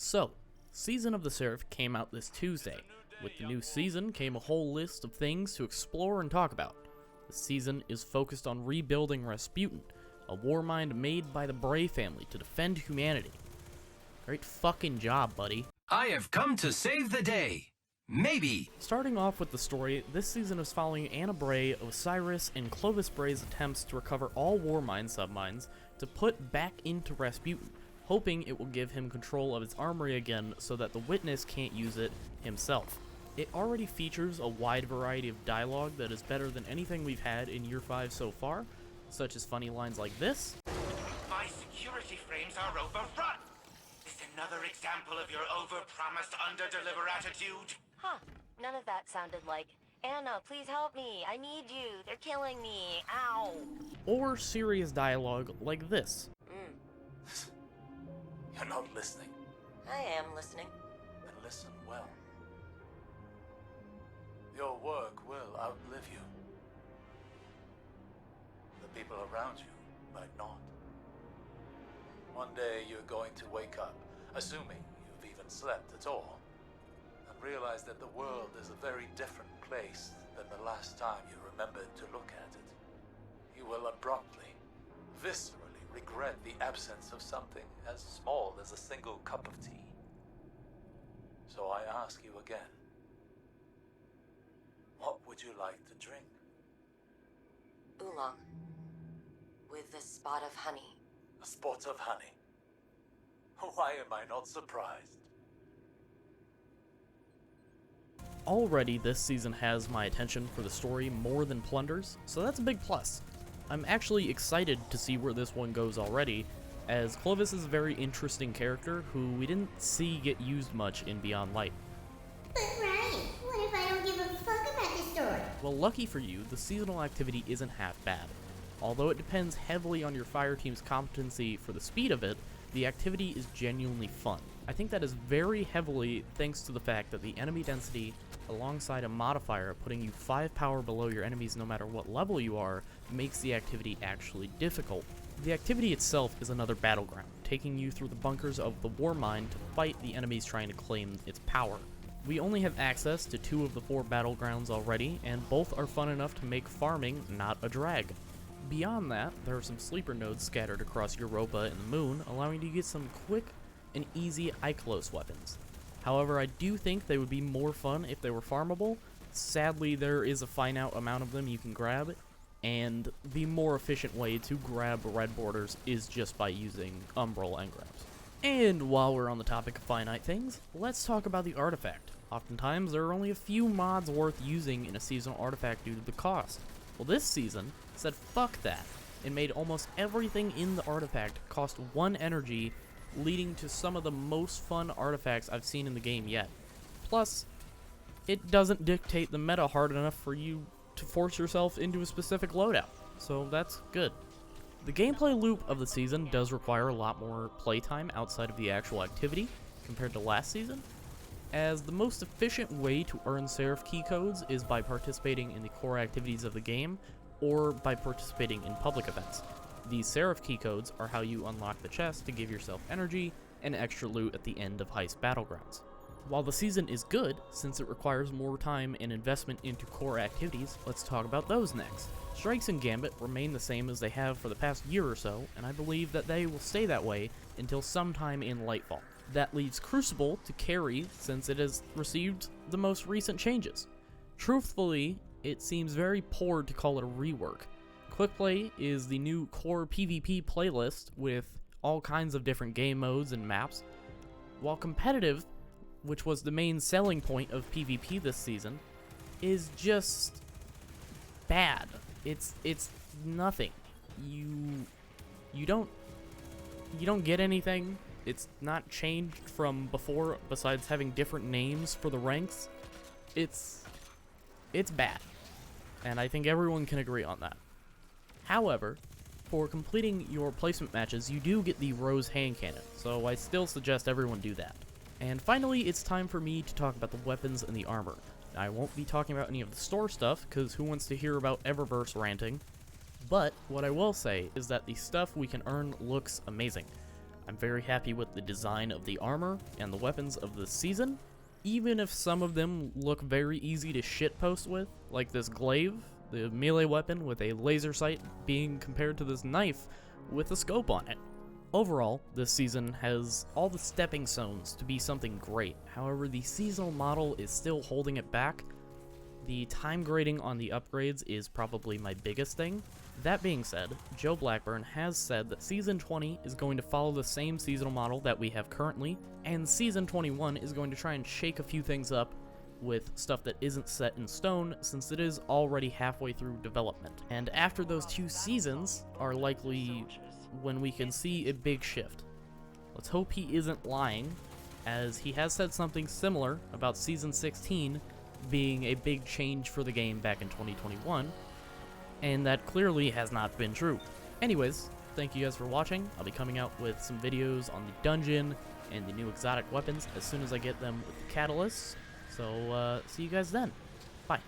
So, Season of the Seraph came out this Tuesday. With the new season came a whole list of things to explore and talk about. The season is focused on rebuilding Rasputin, a war mind made by the Bray family to defend humanity. Great fucking job, buddy. I have come to save the day. Maybe. Starting off with the story, this season is following Anna Bray, Osiris, and Clovis Bray's attempts to recover all war mind submines to put back into Rasputin, hoping it will give him control of his armory again so that the Witness can't use it himself. It already features a wide variety of dialogue that is better than anything we've had in Year 5 so far, such as funny lines like this. My security frames are overrun! Is another example of your over-promised, under-deliver attitude? Huh. None of that sounded like, Anna, please help me. I need you. They're killing me. Ow. Or serious dialogue like this. You're not listening. I am listening. Then listen well. Your work will outlive you. The people around you might not. One day you're going to wake up, assuming you've even slept at all, and realize that the world is a very different place than the last time you remembered to look at it. You will abruptly, viscerally regret the absence of something as small as a single cup of tea. So I ask you again, what would you like to drink? Oolong. With a spot of honey. A spot of honey? Why am I not surprised? Already, this season has my attention for the story more than Plunder's, so that's a big plus. I'm actually excited to see where this one goes already, as Clovis is a very interesting character who we didn't see get used much in Beyond Light. But Ryan, what if I don't give a fuck about the story? Well, lucky for you, the seasonal activity isn't half bad. Although it depends heavily on your fire team's competency for the speed of it, the activity is genuinely fun. I think that is very heavily thanks to the fact that the enemy density, alongside a modifier putting you 5 power below your enemies no matter what level you are, makes the activity actually difficult. The activity itself is another battleground, taking you through the bunkers of the war mind to fight the enemies trying to claim its power. We only have access to 2 of the 4 battlegrounds already, and both are fun enough to make farming not a drag. Beyond that, there are some sleeper nodes scattered across Europa and the Moon, allowing you to get some quick and easy Ikelos weapons. However, I do think they would be more fun if they were farmable. Sadly, there is a finite amount of them you can grab, and the more efficient way to grab red borders is just by using Umbral engrams. And while we're on the topic of finite things, let's talk about the artifact. Oftentimes, there are only a few mods worth using in a seasonal artifact due to the cost. Well, this season said fuck that, and made almost everything in the artifact cost 1 energy, leading to some of the most fun artifacts I've seen in the game yet. Plus, it doesn't dictate the meta hard enough for you to force yourself into a specific loadout, so that's good. The gameplay loop of the season does require a lot more playtime outside of the actual activity compared to last season, as the most efficient way to earn Seraph key codes is by participating in the core activities of the game, or by participating in public events. These Seraph key codes are how you unlock the chest to give yourself energy and extra loot at the end of Heist Battlegrounds. While the season is good, since it requires more time and investment into core activities, let's talk about those next. Strikes and Gambit remain the same as they have for the past year or so, and I believe that they will stay that way until sometime in Lightfall. That leaves Crucible to carry since it has received the most recent changes. Truthfully, it seems very poor to call it a rework. Quick Play is the new core PvP playlist with all kinds of different game modes and maps, while competitive, which was the main selling point of PvP this season, is just bad. It's nothing. You don't get anything. It's not changed from before besides having different names for the ranks. It's bad. And I think everyone can agree on that. However, for completing your placement matches, you do get the Rose Hand Cannon, so I still suggest everyone do that. And finally, it's time for me to talk about the weapons and the armor. I won't be talking about any of the store stuff, because who wants to hear about Eververse ranting? But what I will say is that the stuff we can earn looks amazing. I'm very happy with the design of the armor and the weapons of this season, even if some of them look very easy to shitpost with, like this glaive, the melee weapon with a laser sight being compared to this knife with a scope on it. Overall, this season has all the stepping stones to be something great. However, the seasonal model is still holding it back. The time grading on the upgrades is probably my biggest thing. That being said, Joe Blackburn has said that Season 20 is going to follow the same seasonal model that we have currently, and Season 21 is going to try and shake a few things up with stuff that isn't set in stone, since it is already halfway through development. And after those 2 seasons are likely when we can see a big shift. Let's hope he isn't lying, as he has said something similar about Season 16 being a big change for the game back in 2021, and that clearly has not been true. Anyways, thank you guys for watching. I'll be coming out with some videos on the dungeon and the new exotic weapons as soon as I get them with the catalysts. So, see you guys then. Bye.